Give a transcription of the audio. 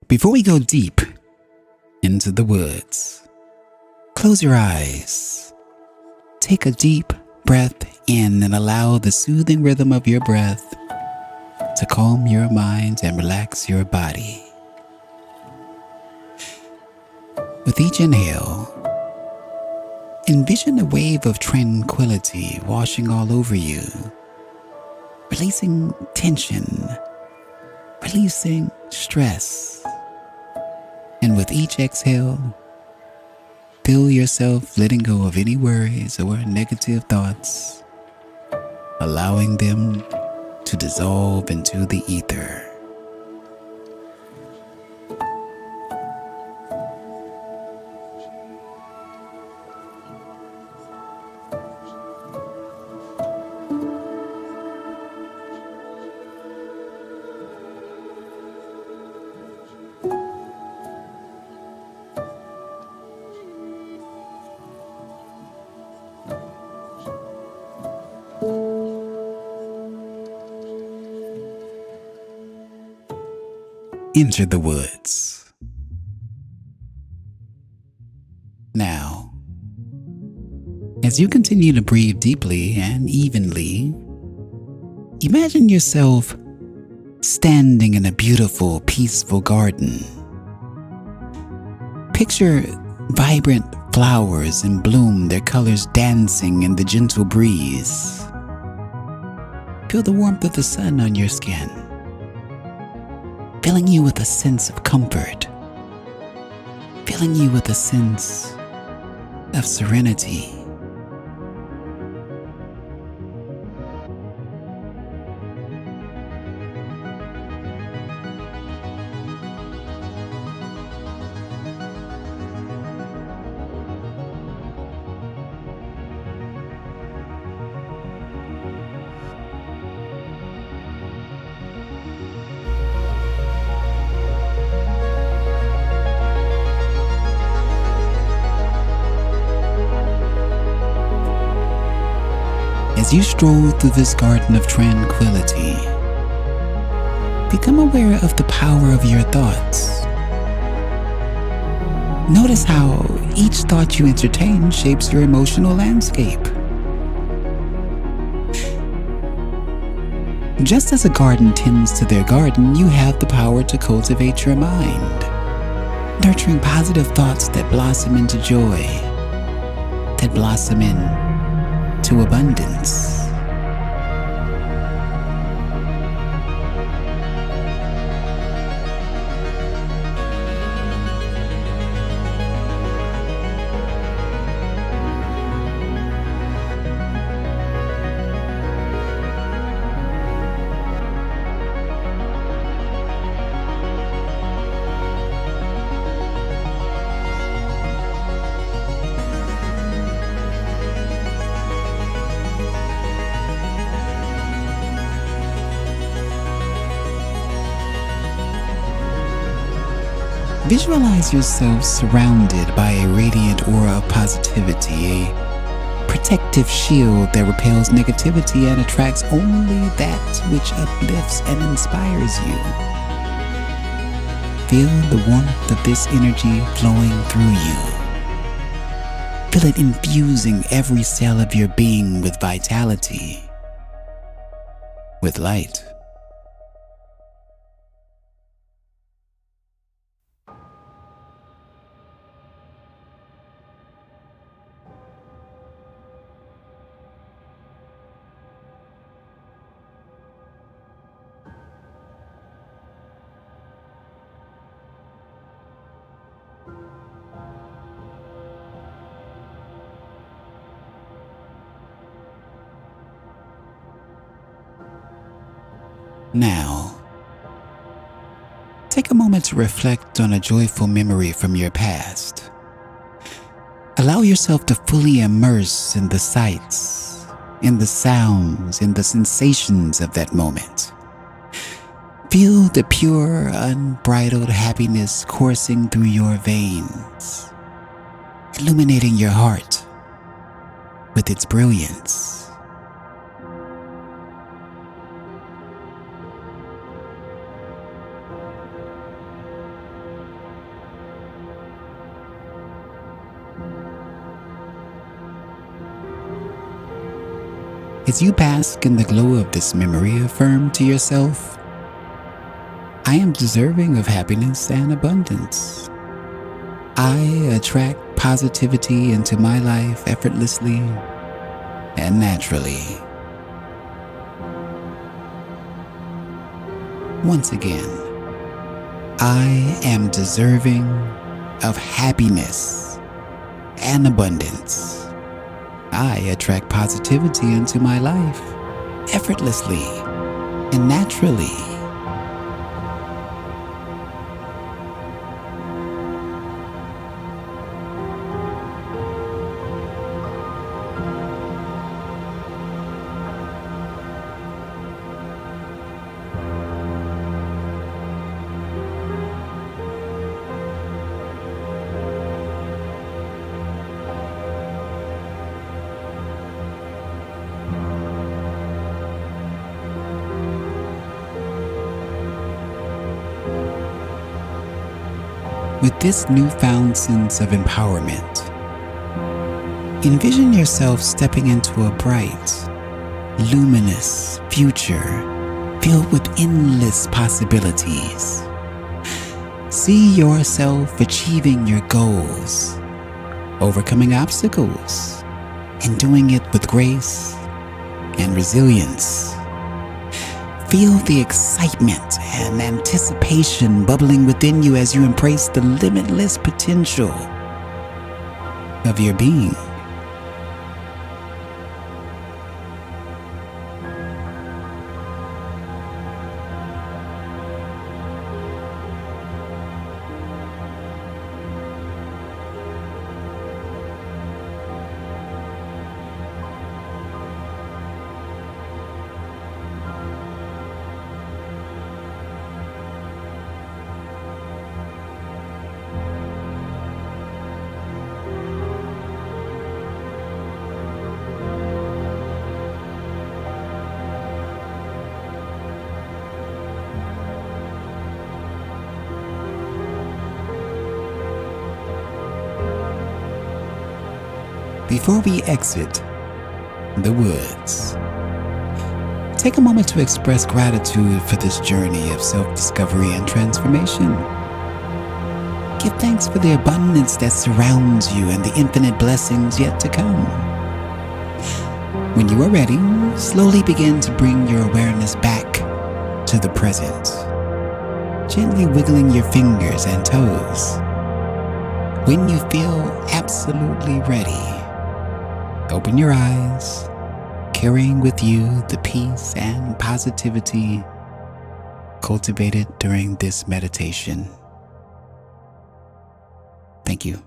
Before we go deep into the woods, close your eyes. Take a deep breath in and allow the soothing rhythm of your breath to calm your mind and relax your body. With each inhale, envision a wave of tranquility washing all over you, releasing tension, releasing stress. And with each exhale, feel yourself letting go of any worries or negative thoughts, allowing them to dissolve into the ether. Enter the woods. Now, as you continue to breathe deeply and evenly, imagine yourself standing in a beautiful, peaceful garden. Picture vibrant flowers in bloom, their colors dancing in the gentle breeze. Feel the warmth of the sun on your skin, filling you with a sense of comfort, filling you with a sense of serenity. As you stroll through this garden of tranquility, become aware of the power of your thoughts. Notice how each thought you entertain shapes your emotional landscape. Just as a garden tends to their garden, you have the power to cultivate your mind, nurturing positive thoughts that blossom into joy, that blossom into abundance. Visualize yourself surrounded by a radiant aura of positivity, a protective shield that repels negativity and attracts only that which uplifts and inspires you. Feel the warmth of this energy flowing through you. Feel it infusing every cell of your being with vitality, with light. Now, take a moment to reflect on a joyful memory from your past. Allow yourself to fully immerse in the sights, in the sounds, in the sensations of that moment. Feel the pure, unbridled happiness coursing through your veins, illuminating your heart with its brilliance. As you bask in the glow of this memory, affirm to yourself, I am deserving of happiness and abundance. I attract positivity into my life effortlessly and naturally. Once again, I am deserving of happiness and abundance. I attract positivity into my life effortlessly and naturally. With this newfound sense of empowerment, envision yourself stepping into a bright, luminous future filled with endless possibilities. See yourself achieving your goals, overcoming obstacles, and doing it with grace and resilience. Feel the excitement and anticipation bubbling within you as you embrace the limitless potential of your being. Before we exit the woods, take a moment to express gratitude for this journey of self-discovery and transformation. Give thanks for the abundance that surrounds you and the infinite blessings yet to come. When you are ready, slowly begin to bring your awareness back to the present, gently wiggling your fingers and toes. When you feel absolutely ready, open your eyes, carrying with you the peace and positivity cultivated during this meditation. Thank you.